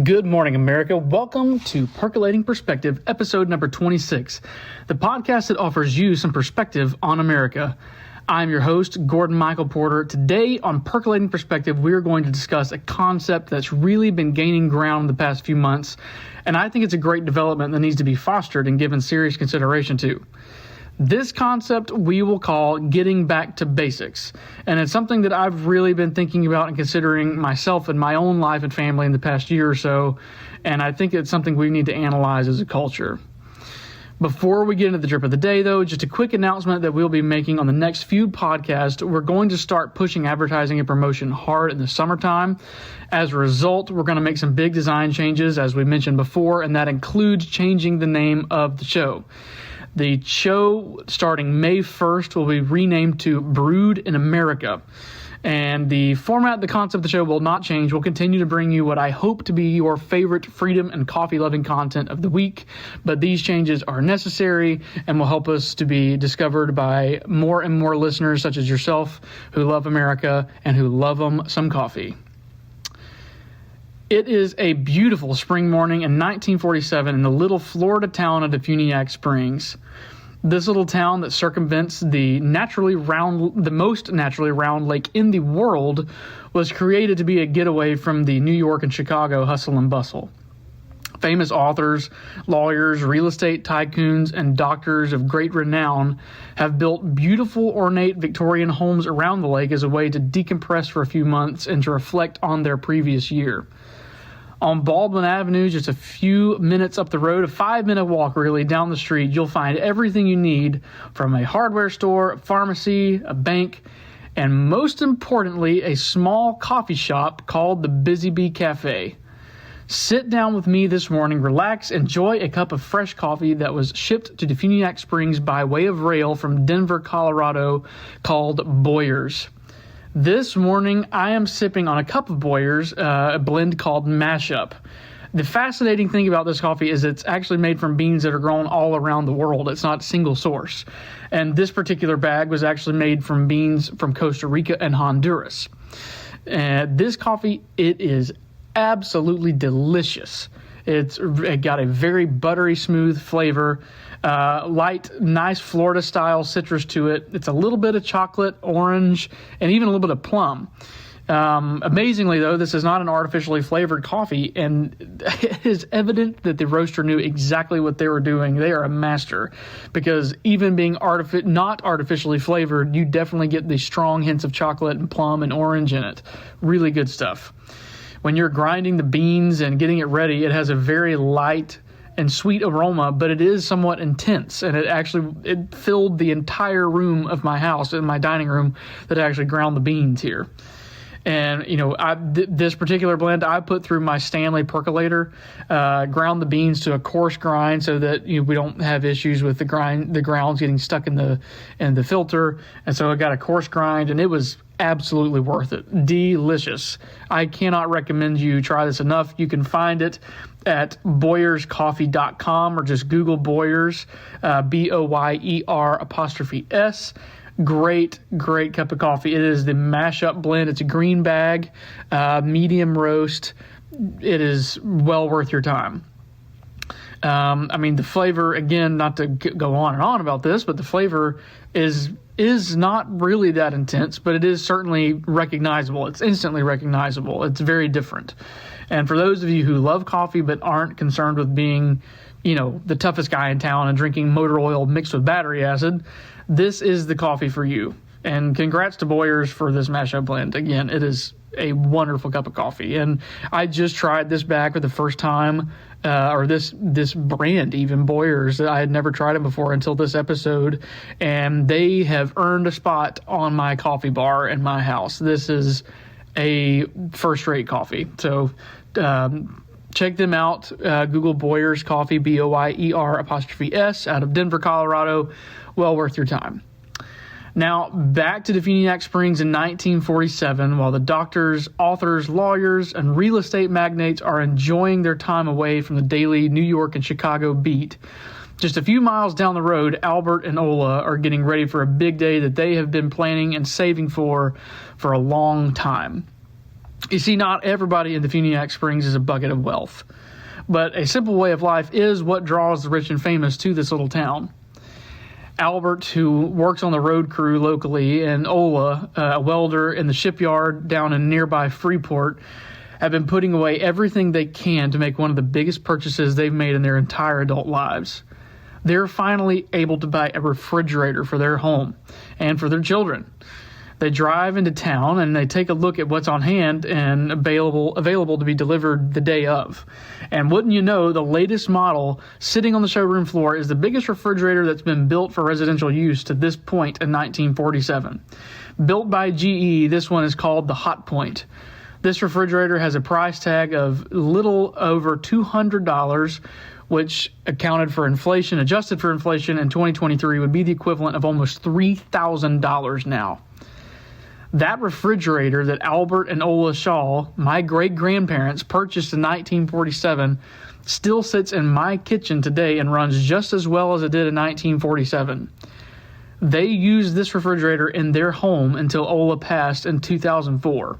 Good morning, America. Welcome to Percolating Perspective, episode number 26, the podcast that offers you some perspective on America. I'm your host, Gordon Michael Porter. Today on Percolating Perspective, we're going to discuss a concept that's really been gaining ground in the past few months, and I think it's a great development that needs to be fostered and given serious consideration to. This concept we will call getting back to basics, and it's something that I've really been thinking about and considering myself in my own life and family in the past year or so, and I think it's something we need to analyze as a culture. Before we get into the drip of the day, though, just a quick announcement that we'll be making on the next few podcasts. We're going to start pushing advertising and promotion hard in the summertime. As a result, we're going to make some big design changes, as we mentioned before, and that includes changing the name of the show. The show, starting May 1st, will be renamed to Brewed in America. And the format, the concept of the show will not change. We'll continue to bring you what I hope to be your favorite freedom and coffee-loving content of the week. But these changes are necessary and will help us to be discovered by more and more listeners such as yourself who love America and who love some coffee. It is a beautiful spring morning in 1947 in the little Florida town of Defuniak Springs. This little town that circumvents the most naturally round lake in the world was created to be a getaway from the New York and Chicago hustle and bustle. Famous authors, lawyers, real estate tycoons, and doctors of great renown have built beautiful, ornate Victorian homes around the lake as a way to decompress for a few months and to reflect on their previous year. On Baldwin Avenue, just a few minutes up the road, a 5-minute walk really down the street, you'll find everything you need from a hardware store, a pharmacy, a bank, and most importantly, a small coffee shop called the Busy Bee Cafe. Sit down with me this morning, relax, enjoy a cup of fresh coffee that was shipped to Defuniak Springs by way of rail from Denver, Colorado, called Boyers. This morning, I am sipping on a cup of Boyers, a blend called Mashup. The fascinating thing about this coffee is it's actually made from beans that are grown all around the world. It's not single source. And this particular bag was actually made from beans from Costa Rica and Honduras. This coffee, it is absolutely delicious. It got a very buttery, smooth flavor, light, nice Florida-style citrus to it. It's a little bit of chocolate, orange, and even a little bit of plum. Amazingly, though, this is not an artificially flavored coffee, and it is evident that the roaster knew exactly what they were doing. They are a master, because even being not artificially flavored, you definitely get the strong hints of chocolate and plum and orange in it. Really good stuff. When you're grinding the beans and getting it ready, it has a very light and sweet aroma, but it is somewhat intense, and it filled the entire room of my house, in my dining room, that I actually ground the beans here. And, this particular blend I put through my Stanley percolator, ground the beans to a coarse grind so that we don't have issues with the grounds getting stuck in the filter. And so I got a coarse grind, and it was absolutely worth it. Delicious. I cannot recommend you try this enough. You can find it at boyerscoffee.com or just Google Boyers, BOYER''S. Great cup of coffee. It is the mashup blend. It's a green bag, medium roast. It is well worth your time. The flavor, again, not to go on and on about this, but the flavor is not really that intense, but it is certainly recognizable. It's instantly recognizable. It's very different. And for those of you who love coffee but aren't concerned with being, the toughest guy in town and drinking motor oil mixed with battery acid, this is the coffee for you. And congrats to Boyers for this mashup blend. Again, it is a wonderful cup of coffee. And I just tried this bag for the first time, or this brand, even Boyers. I had never tried it before until this episode, and they have earned a spot on my coffee bar in my house. This is a first-rate coffee. So check them out. Google Boyers Coffee, BOYER''S, out of Denver, Colorado. Well worth your time. Now, back to Defuniak Springs in 1947, while the doctors, authors, lawyers, and real estate magnates are enjoying their time away from the daily New York and Chicago beat. Just a few miles down the road, Albert and Ola are getting ready for a big day that they have been planning and saving for a long time. You see, not everybody in the Defuniak Springs is a bucket of wealth, but a simple way of life is what draws the rich and famous to this little town. Albert, who works on the road crew locally, and Ola, a welder in the shipyard down in nearby Freeport, have been putting away everything they can to make one of the biggest purchases they've made in their entire adult lives. They're finally able to buy a refrigerator for their home and for their children. They drive into town and they take a look at what's on hand and available to be delivered the day of. And wouldn't you know, the latest model sitting on the showroom floor is the biggest refrigerator that's been built for residential use to this point in 1947. Built by GE, this one is called the Hot Point. This refrigerator has a price tag of little over $200, which accounted for inflation, adjusted for inflation in 2023 would be the equivalent of almost $3,000 now. That refrigerator that Albert and Ola Shaw, my great-grandparents, purchased in 1947 still sits in my kitchen today and runs just as well as it did in 1947. They used this refrigerator in their home until Ola passed in 2004.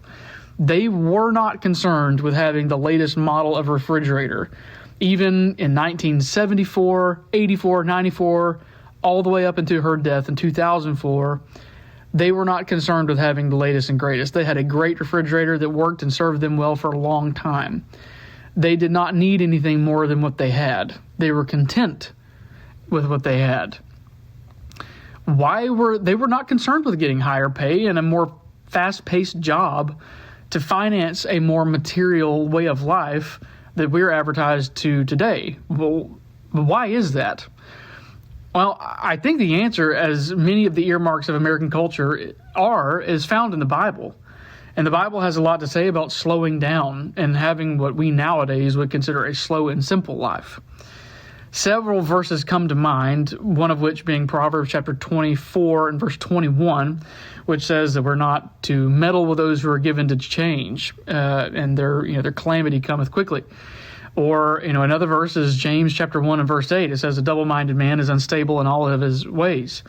They were not concerned with having the latest model of refrigerator. Even in 1974, 84, 94, all the way up into her death in 2004, they were not concerned with having the latest and greatest. They had a great refrigerator that worked and served them well for a long time. They did not need anything more than what they had. They were content with what they had. They were not concerned with getting higher pay and a more fast-paced job to finance a more material way of life that we're advertised to today. Well, why is that? Well, I think the answer, as many of the earmarks of American culture is found in the Bible. And the Bible has a lot to say about slowing down and having what we nowadays would consider a slow and simple life. Several verses come to mind, one of which being Proverbs chapter 24 and verse 21, which says that we're not to meddle with those who are given to change, and their calamity cometh quickly. Or, another verse is James chapter 1 and verse 8. It says, a double-minded man is unstable in all of his ways.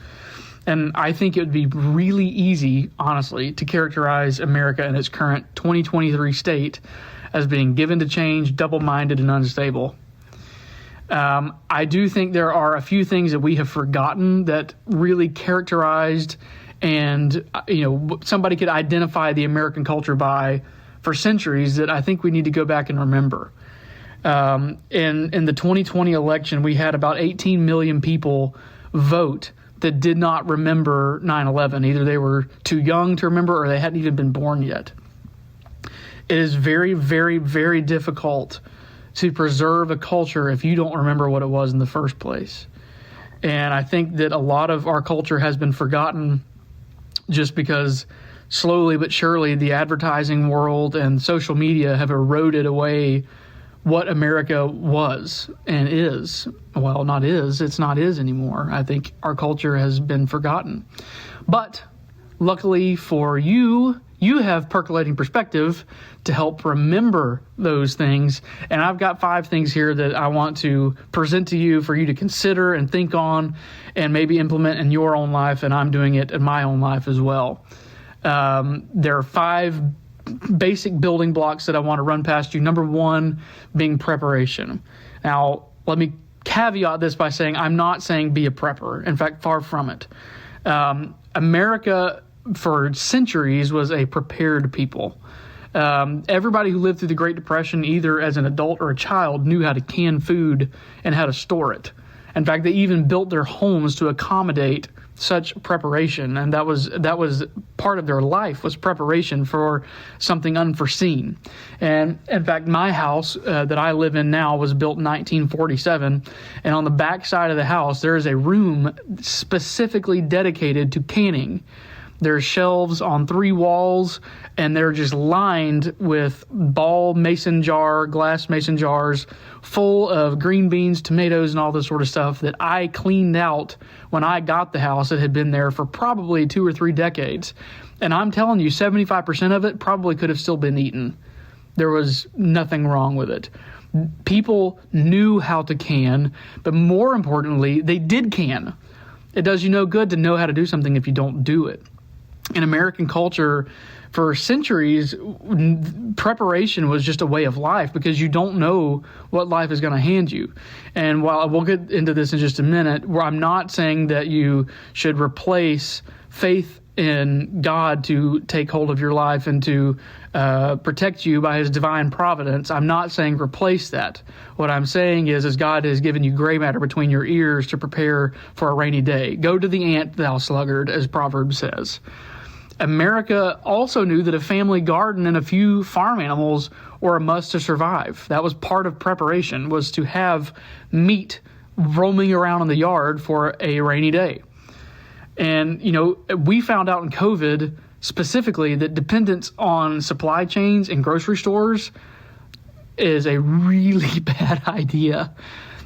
And I think it would be really easy, honestly, to characterize America in its current 2023 state as being given to change, double-minded, and unstable. I do think there are a few things that we have forgotten that really characterized and, somebody could identify the American culture by for centuries that I think we need to go back and remember. In the 2020 election, we had about 18 million people vote that did not remember 9/11. Either they were too young to remember or they hadn't even been born yet. It is very, very, very difficult to preserve a culture if you don't remember what it was in the first place. And I think that a lot of our culture has been forgotten just because slowly but surely the advertising world and social media have eroded away what America was and is. Well, it's not is anymore. I think our culture has been forgotten. But luckily for you, you have percolating perspective to help remember those things. And I've got 5 things here that I want to present to you for you to consider and think on and maybe implement in your own life. And I'm doing it in my own life as well. There are 5 basic building blocks that I want to run past you. Number 1 being preparation. Now, let me caveat this by saying I'm not saying be a prepper. In fact, far from it. America for centuries was a prepared people. Everybody who lived through the Great Depression, either as an adult or a child, knew how to can food and how to store it. In fact, they even built their homes to accommodate such preparation, and that was part of their life, was preparation for something unforeseen. And in fact, my house that I live in now was built in 1947, and on the back side of the house there is a room specifically dedicated to canning. There's shelves on 3 walls, and they're just lined with glass mason jars full of green beans, tomatoes, and all this sort of stuff that I cleaned out when I got the house. It had been there for probably 2 or 3 decades. And I'm telling you, 75% of it probably could have still been eaten. There was nothing wrong with it. People knew how to can, but more importantly, they did can. It does you no good to know how to do something if you don't do it. in American culture, for centuries, preparation was just a way of life because you don't know what life is going to hand you. And while we'll get into this in just a minute, where I'm not saying that you should replace faith in God to take hold of your life and to protect you by his divine providence. I'm not saying replace that. What I'm saying is God has given you gray matter between your ears to prepare for a rainy day. Go to the ant, thou sluggard, as Proverbs says. America also knew that a family garden and a few farm animals were a must to survive. That was part of preparation, was to have meat roaming around in the yard for a rainy day. And, we found out in COVID specifically that dependence on supply chains and grocery stores is a really bad idea.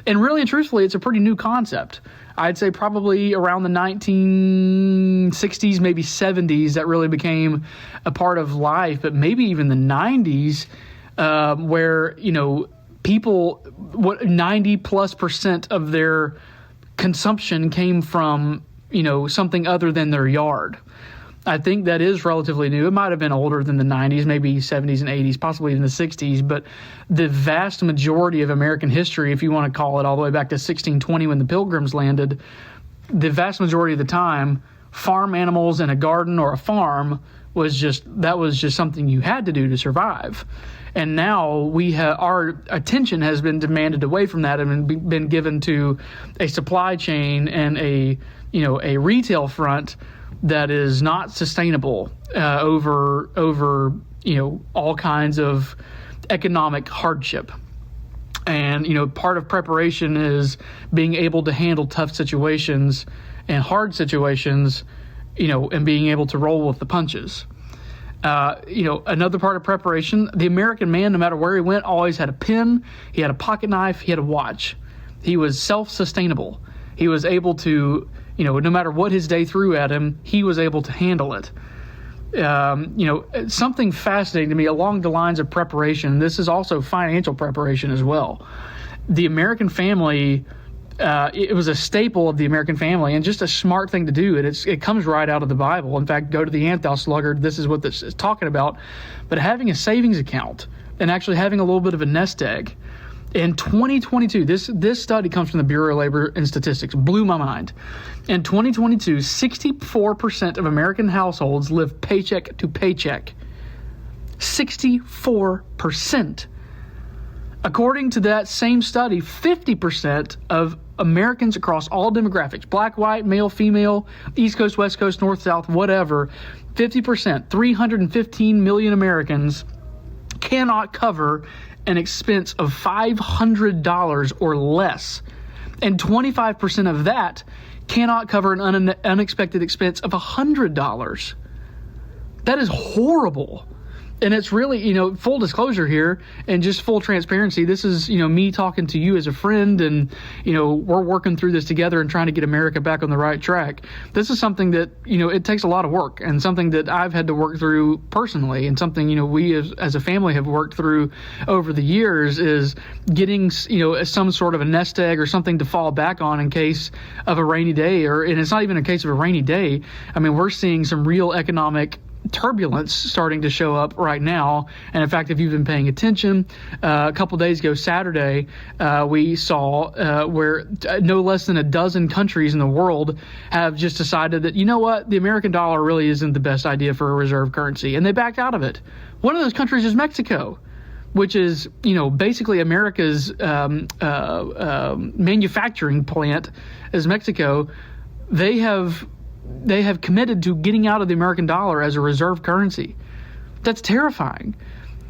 And really and truthfully, it's a pretty new concept. I'd say probably around the 1960s, maybe 70s, that really became a part of life, but maybe even the 90s, where, people, 90+% of their consumption came from, something other than their yard. I think that is relatively new. It might have been older than the 90s, maybe 70s and 80s, possibly in the 60s. But the vast majority of American history, if you want to call it all the way back to 1620 when the Pilgrims landed, the vast majority of the time, farm animals in a garden or a farm was just something you had to do to survive. And now our attention has been demanded away from that and been given to a supply chain and a retail front that is not sustainable over all kinds of economic hardship. And part of preparation is being able to handle tough situations and hard situations, and being able to roll with the punches. Another part of preparation, the American man, no matter where he went, always had a pen, he had a pocket knife, he had a watch. He was self-sustainable. He was able to, no matter what his day threw at him, he was able to handle it. Something fascinating to me along the lines of preparation, this is also financial preparation as well. The American family, it was a staple of the American family and just a smart thing to do. It comes right out of the Bible. In fact, go to the ant, thou sluggard. This is what this is talking about. But having a savings account and actually having a little bit of a nest egg. In 2022, this study comes from the Bureau of Labor and Statistics, blew my mind. In 2022, 64% of American households live paycheck to paycheck. 64%. According to that same study, 50% of Americans across all demographics, black, white, male, female, East Coast, West Coast, North, South, whatever, 50%, 315 million Americans cannot cover an expense of $500 or less. And 25% of that cannot cover an unexpected expense of $100. That is horrible. And it's really, full disclosure here and just full transparency. This is, me talking to you as a friend and, we're working through this together and trying to get America back on the right track. This is something that, it takes a lot of work and something that I've had to work through personally and something, we as a family have worked through over the years is getting, some sort of a nest egg or something to fall back on in case of a rainy day and it's not even a case of a rainy day. I mean, we're seeing some real economic turbulence starting to show up right now. And in fact, if you've been paying attention, a couple days ago, Saturday, we saw where no less than a dozen countries in the world have just decided that, the American dollar really isn't the best idea for a reserve currency. And they backed out of it. One of those countries is Mexico, which is, basically America's manufacturing plant is Mexico. They have committed to getting out of the American dollar as a reserve currency. That's terrifying.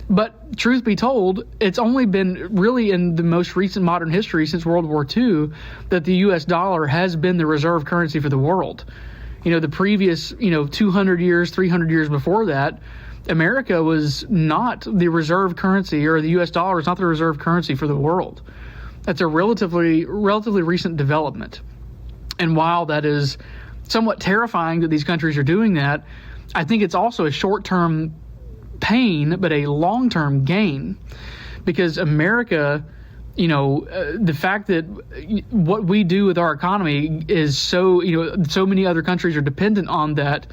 But truth be told, it's only been really in the most recent modern history since World War II that the U.S. dollar has been the reserve currency for the world. The previous, 200 years, 300 years before that, America was not the reserve currency, or the U.S. dollar is not the reserve currency for the world. That's a relatively recent development. And while that is somewhat terrifying that these countries are doing that, I think it's also a short-term pain, but a long-term gain, because America, the fact that what we do with our economy is so many other countries are dependent on that,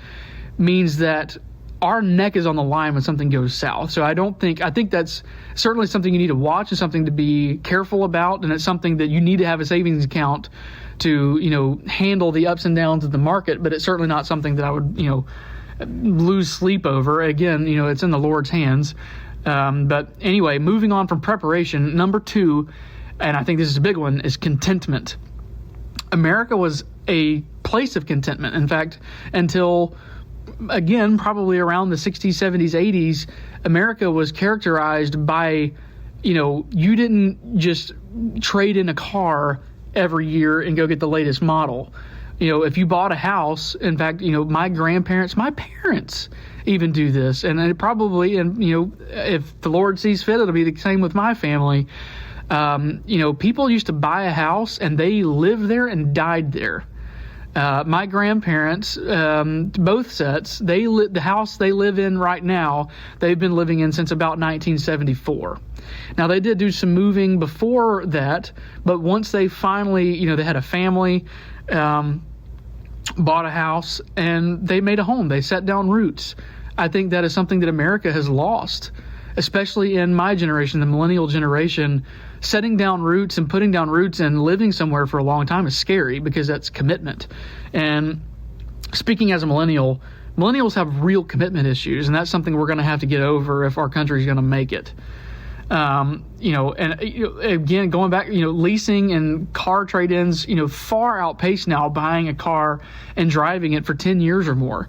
means that our neck is on the line when something goes south. So I think that's certainly something you need to watch and something to be careful about. And it's something that you need to have a savings account to, handle the ups and downs of the market. But it's certainly not something that I would, lose sleep over. Again, it's in the Lord's hands. But anyway, moving on from preparation, number 2, and I think this is a big one, is contentment. America was a place of contentment. In fact, until, again, probably around the 60s, 70s, 80s, America was characterized by, you didn't just trade in a car every year and go get the latest model. If you bought a house, in fact, my parents even do this. And it probably, if the Lord sees fit, it'll be the same with my family. People used to buy a house and they lived there and died there. My grandparents, both sets, the house they live in right now, they've been living in since about 1974. Now, they did do some moving before that, but once they finally, they had a family, bought a house, and they made a home. They set down roots. I think that is something that America has lost, especially in my generation, the millennial generation. Setting down roots and putting down roots and living somewhere for a long time is scary because that's commitment. And speaking as a millennial, millennials have real commitment issues, and that's something we're going to have to get over if our country is going to make it. Again, going back, leasing and car trade-ins, far outpace now buying a car and driving it for 10 years or more.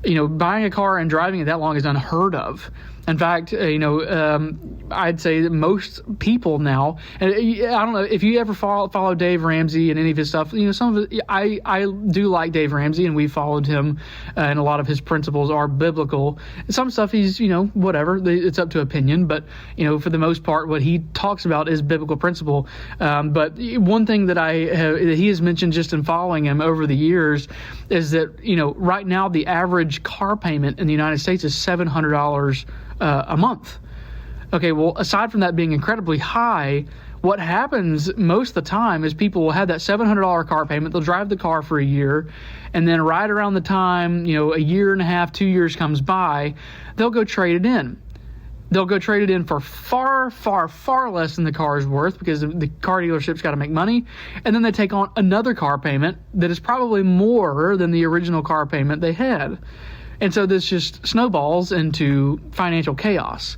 Buying a car and driving it that long is unheard of. In fact, I'd say that most people now, and I don't know if you ever follow Dave Ramsey and any of his stuff. Some of it, I do like Dave Ramsey, and we followed him, and a lot of his principles are biblical. Some stuff he's, whatever, it's up to opinion. But for the most part, what he talks about is biblical principle. But one thing that that he has mentioned just in following him over the years is that right now the average car payment in the United States is $700 a month. Okay, well, aside from that being incredibly high, what happens most of the time is people will have that $700 car payment. They'll drive the car for a year, and then right around the time, a year and a half, 2 years comes by, they'll go trade it in. They'll go trade it in for far, far, far less than the car is worth because the car dealership's got to make money. And then they take on another car payment that is probably more than the original car payment they had. And so this just snowballs into financial chaos.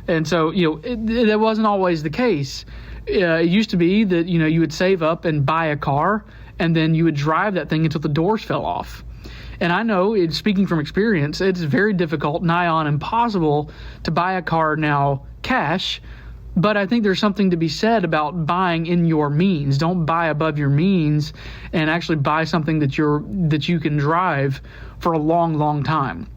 And so, that wasn't always the case. It used to be that, you would save up and buy a car, and then you would drive that thing until the doors fell off. And I know, speaking from experience, it's very difficult, nigh on impossible, to buy a car now cash. But I think there's something to be said about buying in your means. Don't buy above your means, and actually buy something that you can drive for a long, long time.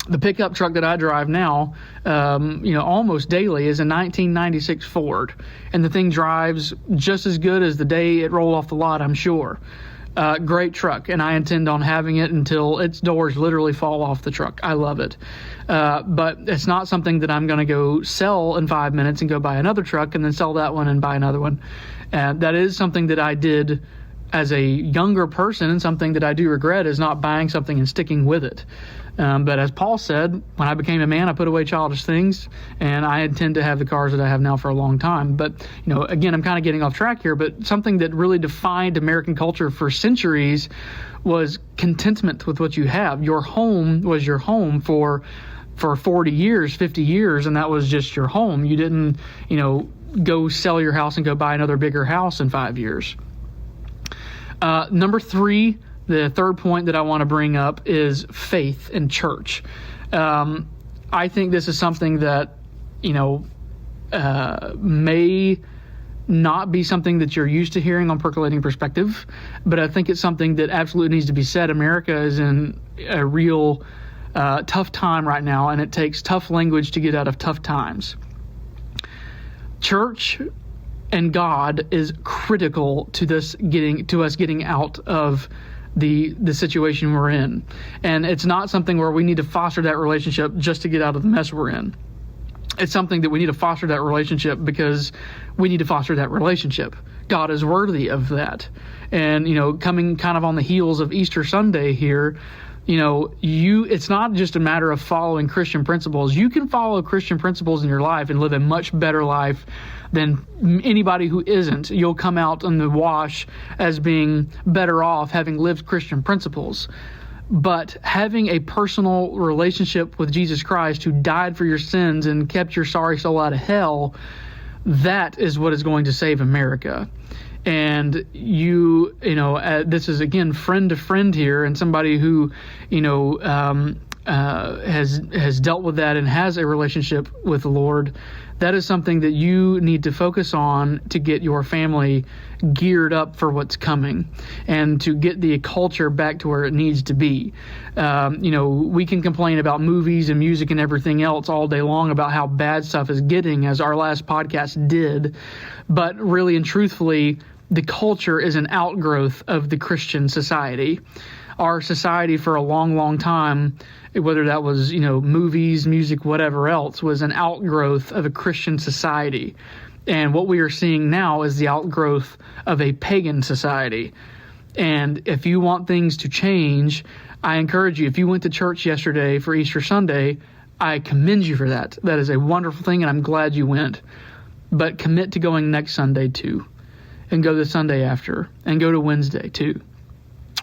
The pickup truck that I drive now, almost daily, is a 1996 Ford, and the thing drives just as good as the day it rolled off the lot, I'm sure. Great truck, and I intend on having it until its doors literally fall off the truck. I love it. But it's not something that I'm going to go sell in 5 minutes and go buy another truck and then sell that one and buy another one. That is something that I did as a younger person, and something that I do regret is not buying something and sticking with it. But as Paul said, when I became a man, I put away childish things, and I intend to have the cars that I have now for a long time. But, again, I'm kind of getting off track here, but something that really defined American culture for centuries was contentment with what you have. Your home was your home for 40 years, 50 years, and that was just your home. You didn't, go sell your house and go buy another bigger house in 5 years. Number 3, the third point that I want to bring up is faith in church. I think this is something that, may not be something that you're used to hearing on Percolating Perspective, but I think it's something that absolutely needs to be said. America is in a real tough time right now, and it takes tough language to get out of tough times. Church and God is critical to us getting out of the situation we're in. And it's not something where we need to foster that relationship just to get out of the mess we're in. It's something that we need to foster that relationship because we need to foster that relationship. God is worthy of that. And, coming kind of on the heels of Easter Sunday here, It's not just a matter of following Christian principles. You can follow Christian principles in your life and live a much better life than anybody who isn't. You'll come out in the wash as being better off having lived Christian principles. But having a personal relationship with Jesus Christ, who died for your sins and kept your sorry soul out of hell, that is what is going to save America. And this is, again, friend to friend here, and somebody who, has dealt with that and has a relationship with the Lord. That is something that you need to focus on to get your family geared up for what's coming and to get the culture back to where it needs to be. We can complain about movies and music and everything else all day long about how bad stuff is getting, as our last podcast did. But really and truthfully, the culture is an outgrowth of the Christian society. Our society for a long, long time, whether that was, movies, music, whatever else, was an outgrowth of a Christian society. And what we are seeing now is the outgrowth of a pagan society. And if you want things to change, I encourage you, if you went to church yesterday for Easter Sunday, I commend you for that. That is a wonderful thing, and I'm glad you went. But commit to going next Sunday too, and go the Sunday after, and go to Wednesday too.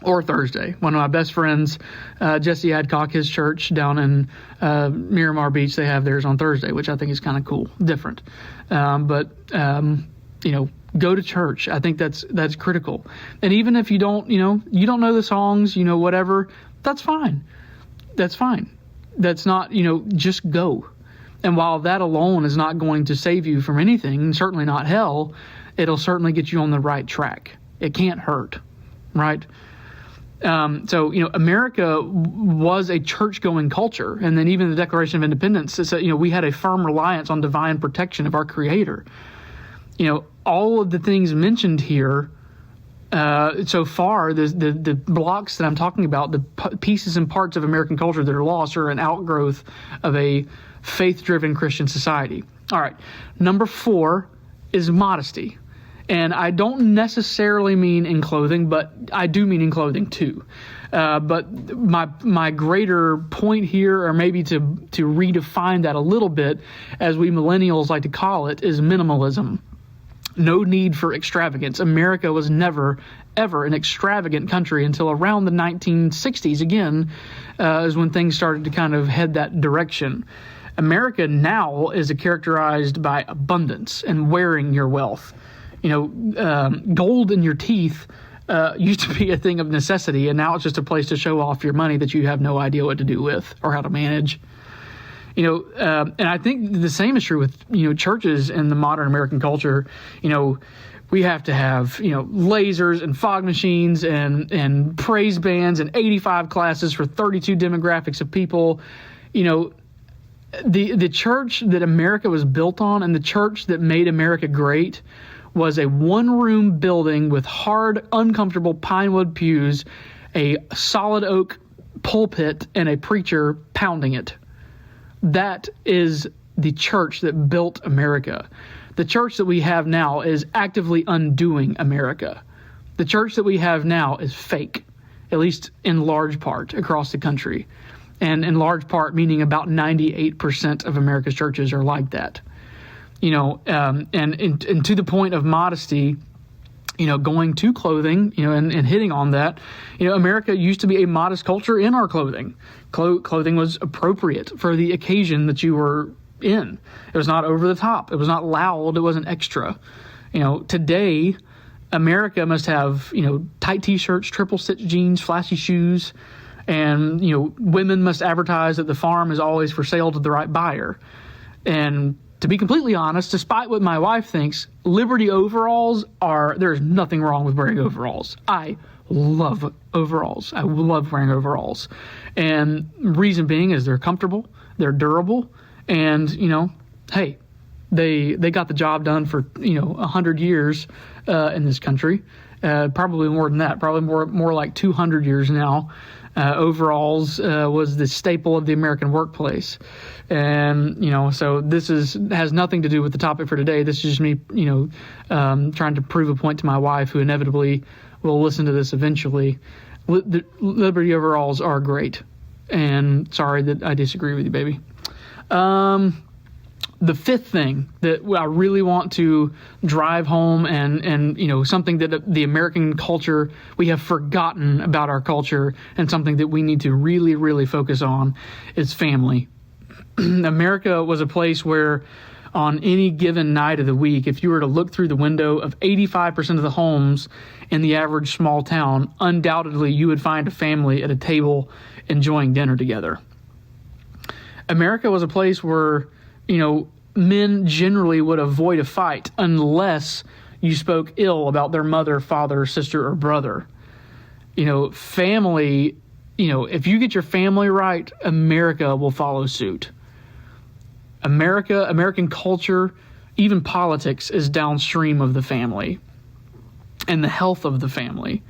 Or Thursday. One of my best friends, Jesse Adcock, his church down in Miramar Beach, they have theirs on Thursday, which I think is kind of cool, different. But go to church. I think that's critical. And even if you don't know the songs, whatever, that's fine. That's fine. That's not, just go. And while that alone is not going to save you from anything, certainly not hell, it'll certainly get you on the right track. It can't hurt, right? America was a church-going culture, and then even the Declaration of Independence said, we had a firm reliance on divine protection of our Creator. All of the things mentioned here so far, the blocks that I'm talking about, the pieces and parts of American culture that are lost, are an outgrowth of a faith-driven Christian society. All right, number 4 is modesty. And I don't necessarily mean in clothing, but I do mean in clothing too. But my greater point here, or maybe to redefine that a little bit, as we millennials like to call it, is minimalism. No need for extravagance. America was never, ever an extravagant country until around the 1960s, again, is when things started to kind of head that direction. America now is characterized by abundance and wearing your wealth. Gold in your teeth used to be a thing of necessity, and now it's just a place to show off your money that you have no idea what to do with or how to manage. And I think the same is true with, churches in the modern American culture. We have to have, lasers and fog machines and praise bands and 85 classes for 32 demographics of people. The church that America was built on, and the church that made America great, was a one-room building with hard, uncomfortable pine wood pews, a solid oak pulpit, and a preacher pounding it. That is the church that built America. The church that we have now is actively undoing America. The church that we have now is fake, at least in large part across the country. And in large part, meaning about 98% of America's churches are like that. And to the point of modesty, going to clothing, and hitting on that, America used to be a modest culture in our clothing. Clothing was appropriate for the occasion that you were in. It was not over the top. It was not loud. It wasn't extra. Today, America must have, tight t-shirts, triple stitch jeans, flashy shoes, and, women must advertise that the farm is always for sale to the right buyer. And to be completely honest, despite what my wife thinks, Liberty overalls there's nothing wrong with wearing overalls. I love overalls. I love wearing overalls. And reason being is they're comfortable, they're durable, and, hey, they got the job done for, 100 years in this country. Probably more than that, probably more like 200 years now. Overalls was the staple of the American workplace. And, so this has nothing to do with the topic for today. This is just me, trying to prove a point to my wife, who inevitably will listen to this eventually, The Liberty overalls are great. And sorry that I disagree with you, baby. The fifth thing that I really want to drive home and something that the American culture, we have forgotten about our culture, and something that we need to really, really focus on is family. America was a place where on any given night of the week, if you were to look through the window of 85% of the homes in the average small town, undoubtedly you would find a family at a table enjoying dinner together. America was a place where, men generally would avoid a fight unless you spoke ill about their mother, father, sister, or brother. Family, if you get your family right, America will follow suit. American culture, even politics, is downstream of the family and the health of the family.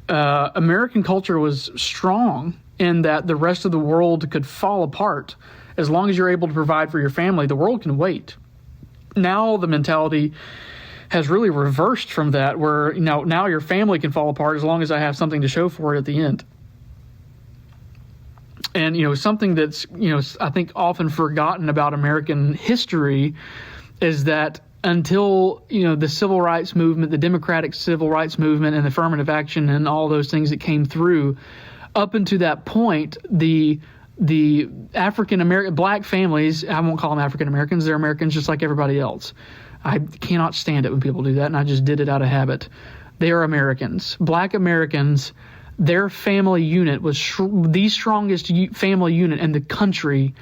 American culture was strong in that the rest of the world could fall apart. As long as you're able to provide for your family, the world can wait. Now the mentality has really reversed from that, where now your family can fall apart as long as I have something to show for it at the end. And something that's I think often forgotten about American history is that until the civil rights movement, the democratic civil rights movement, and affirmative action, and all those things that came through, up until that point, the African American black families, I won't call them African Americans, they're Americans just like everybody else. I cannot stand it when people do that, and I just did it out of habit. They are Americans. Black Americans, their family unit was the strongest family unit in the country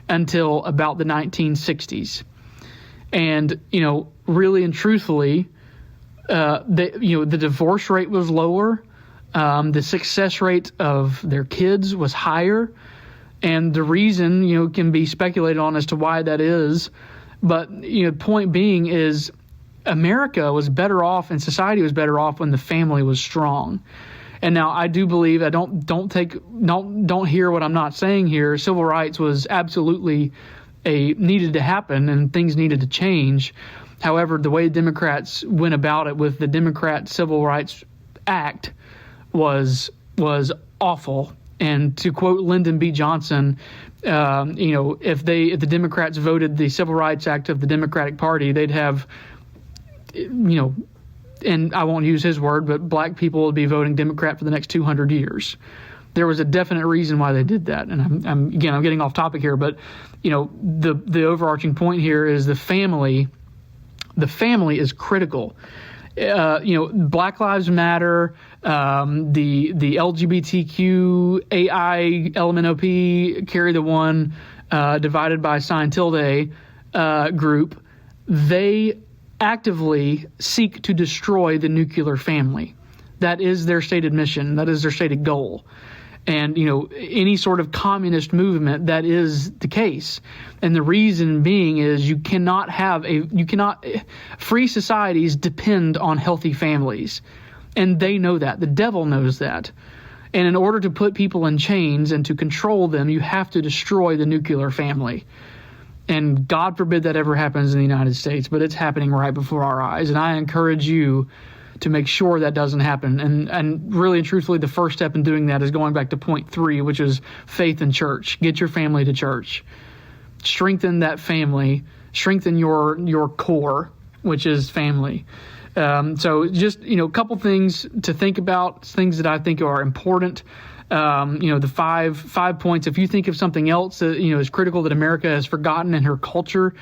until about the 1960s. And, really and truthfully, the divorce rate was lower. The success rate of their kids was higher. And the reason, can be speculated on as to why that is. But, point being is America was better off and society was better off when the family was strong. And now I do believe, don't hear what I'm not saying here. Civil rights was absolutely needed to happen and things needed to change. However, the way Democrats went about it with the Democrat Civil Rights Act was awful. And to quote Lyndon B. Johnson, if the Democrats voted the Civil Rights Act of the Democratic Party, they'd have, and I won't use his word, but black people would be voting Democrat for the next 200 years. There was a definite reason why they did that. And I'm getting off topic here, but the overarching point here is the family. The family is critical. Black Lives Matter, the LGBTQ AI LMNOP carry the one divided by sign tilde group. They actively seek to destroy the nuclear family. That is their stated mission. That is their stated goal. And, any sort of communist movement, that is the case. And the reason being is free societies depend on healthy families. And they know that. The devil knows that. And in order to put people in chains and to control them, you have to destroy the nuclear family. And God forbid that ever happens in the United States, but it's happening right before our eyes. And I encourage you to make sure that doesn't happen. And really and truthfully, the first step in doing that is going back to point 3, which is faith in church. Get your family to church. Strengthen that family. Strengthen your core, which is family. So just, a couple things to think about, things that I think are important. The five points. If you think of something else that, is critical that America has forgotten in her culture,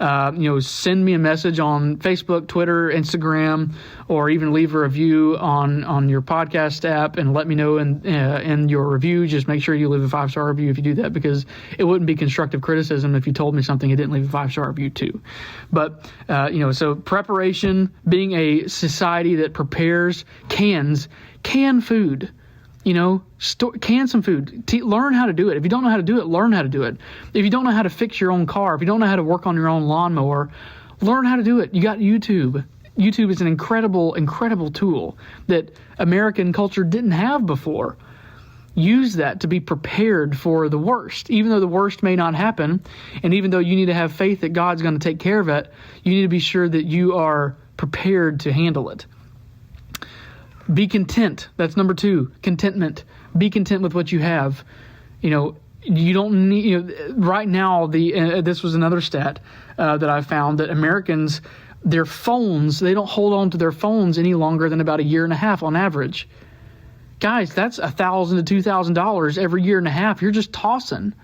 send me a message on Facebook, Twitter, Instagram, or even leave a review on your podcast app and let me know in your review. Just make sure you leave a 5-star review if you do that, because it wouldn't be constructive criticism if you told me something and didn't leave a 5-star review too. But, so preparation, being a society that prepares, can food. Can some food. Learn how to do it. If you don't know how to do it, learn how to do it. If you don't know how to fix your own car, if you don't know how to work on your own lawnmower, learn how to do it. You got YouTube. YouTube is an incredible, incredible tool that American culture didn't have before. Use that to be prepared for the worst. Even though the worst may not happen, and even though you need to have faith that God's going to take care of it, you need to be sure that you are prepared to handle it. Be content. That's number 2, contentment. Be content with what you have. You don't need, right now, this was another stat that I found, that Americans, their phones, they don't hold on to their phones any longer than about a year and a half on average. Guys, that's $1,000 to $2,000 every year and a half. You're just tossing.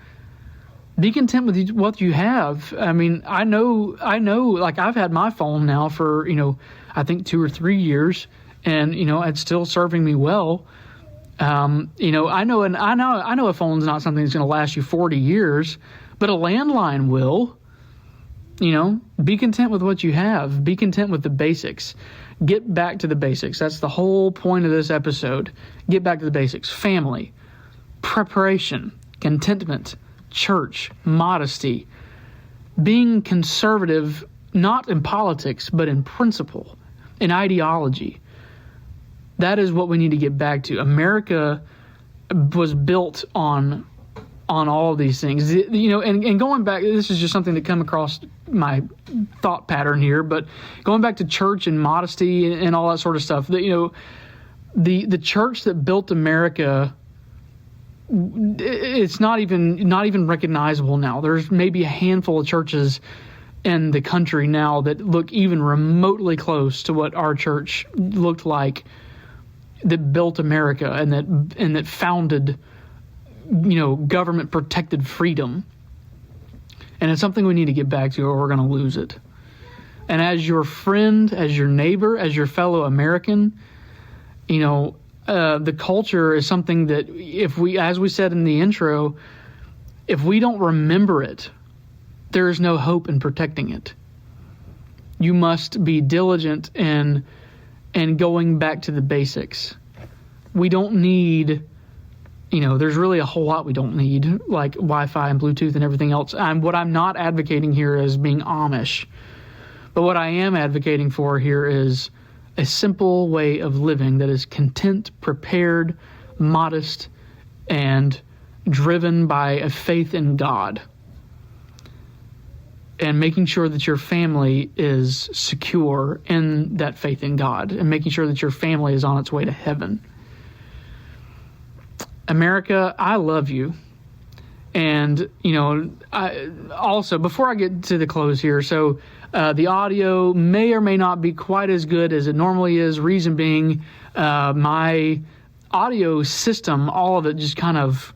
Be content with what you have. I mean, I know, like, I've had my phone now for, I think 2 or 3 years, and, it's still serving me well. I know a phone's not something that's going to last you 40 years, but a landline will. Be content with what you have. Be content with the basics. Get back to the basics. That's the whole point of this episode. Get back to the basics. Family, preparation, contentment, church, modesty, being conservative, not in politics, but in principle, in ideology. That is what we need to get back to. America was built on all of these things. And going back, this is just something that come across my thought pattern here, but going back to church and modesty and all that sort of stuff, that, the church that built America, it's not even recognizable now. There's maybe a handful of churches in the country now that look even remotely close to what our church looked like, that built America and that founded, government protected freedom. And it's something we need to get back to, or we're going to lose it. And as your friend, as your neighbor, as your fellow American, the culture is something that, as we said in the intro, if we don't remember it, there is no hope in protecting it. You must be diligent in going back to the basics. We don't need, there's really a whole lot we don't need, like Wi-Fi and Bluetooth and everything else. What I'm not advocating here is being Amish. But what I am advocating for here is a simple way of living that is content, prepared, modest, and driven by a faith in God. And making sure that your family is secure in that faith in God, and making sure that your family is on its way to heaven. America, I love you. And, I also, before I get to the close here, so the audio may or may not be quite as good as it normally is. Reason being, my audio system, all of it just kind of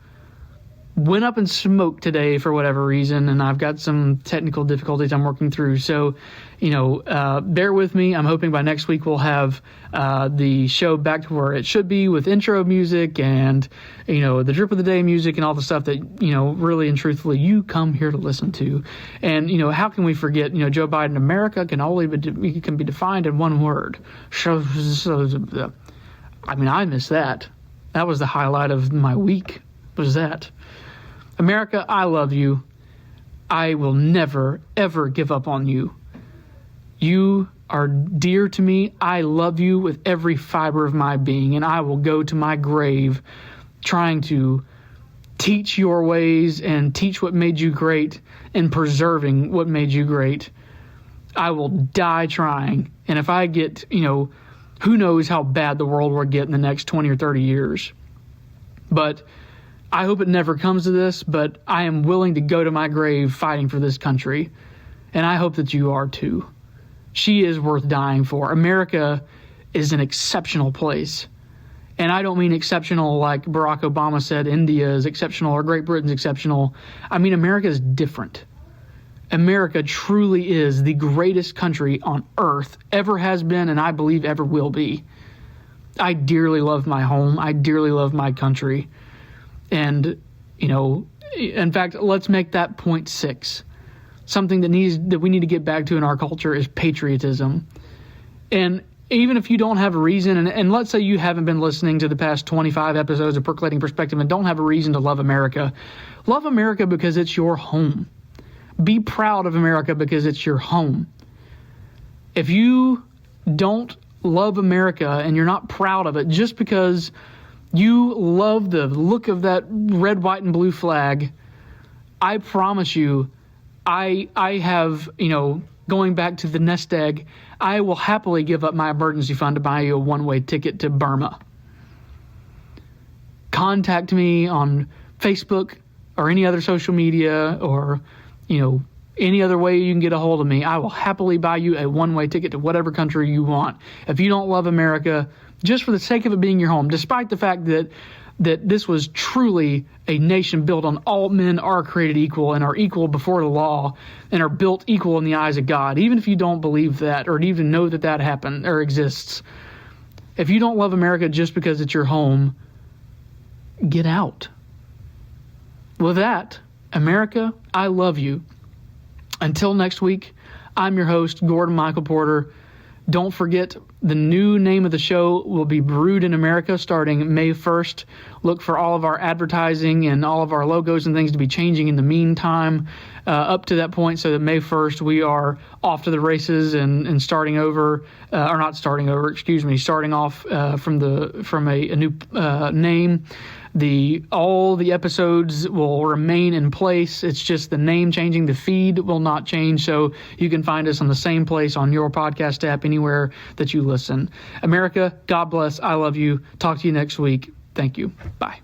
went up in smoke today for whatever reason, and I've got some technical difficulties I'm working through. So, bear with me. I'm hoping by next week we'll have the show back to where it should be, with intro music and, the drip of the day music and all the stuff that, really and truthfully you come here to listen to. And, how can we forget, Joe Biden, America can be defined in one word. I miss that. That was the highlight of my week, was that. America, I love you. I will never, ever give up on you. You are dear to me. I love you with every fiber of my being, and I will go to my grave trying to teach your ways and teach what made you great and preserving what made you great. I will die trying. And if I get, who knows how bad the world will get in the next 20 or 30 years. But I hope it never comes to this, but I am willing to go to my grave fighting for this country. And I hope that you are too. She is worth dying for. America is an exceptional place. And I don't mean exceptional like Barack Obama said India is exceptional or Great Britain's exceptional. I mean, America is different. America truly is the greatest country on earth, ever has been, and I believe ever will be. I dearly love my home. I dearly love my country. And, in fact, let's make that point 6. Something that we need to get back to in our culture is patriotism. And even if you don't have a reason, and let's say you haven't been listening to the past 25 episodes of Percolating Perspective and don't have a reason to love America because it's your home. Be proud of America because it's your home. If you don't love America and you're not proud of it just because you love the look of that red, white, and blue flag, I promise you, I have, going back to the nest egg, I will happily give up my emergency fund to buy you a one-way ticket to Burma. Contact me on Facebook or any other social media or, any other way you can get a hold of me. I will happily buy you a one-way ticket to whatever country you want. If you don't love America, just for the sake of it being your home, despite the fact that this was truly a nation built on all men are created equal and are equal before the law and are built equal in the eyes of God, even if you don't believe that or even know that happened or exists. If you don't love America just because it's your home, get out. With that, America, I love you. Until next week, I'm your host, Gordon Michael Porter. Don't forget, the new name of the show will be Brewed in America starting May 1st. Look for all of our advertising and all of our logos and things to be changing in the meantime up to that point, so that May 1st we are off to the races and starting over, or not starting over, starting off from a new name. All the episodes will remain in place. It's just the name changing. The feed will not change. So you can find us on the same place on your podcast app, anywhere that you listen. America, God bless. I love you. Talk to you next week. Thank you. Bye.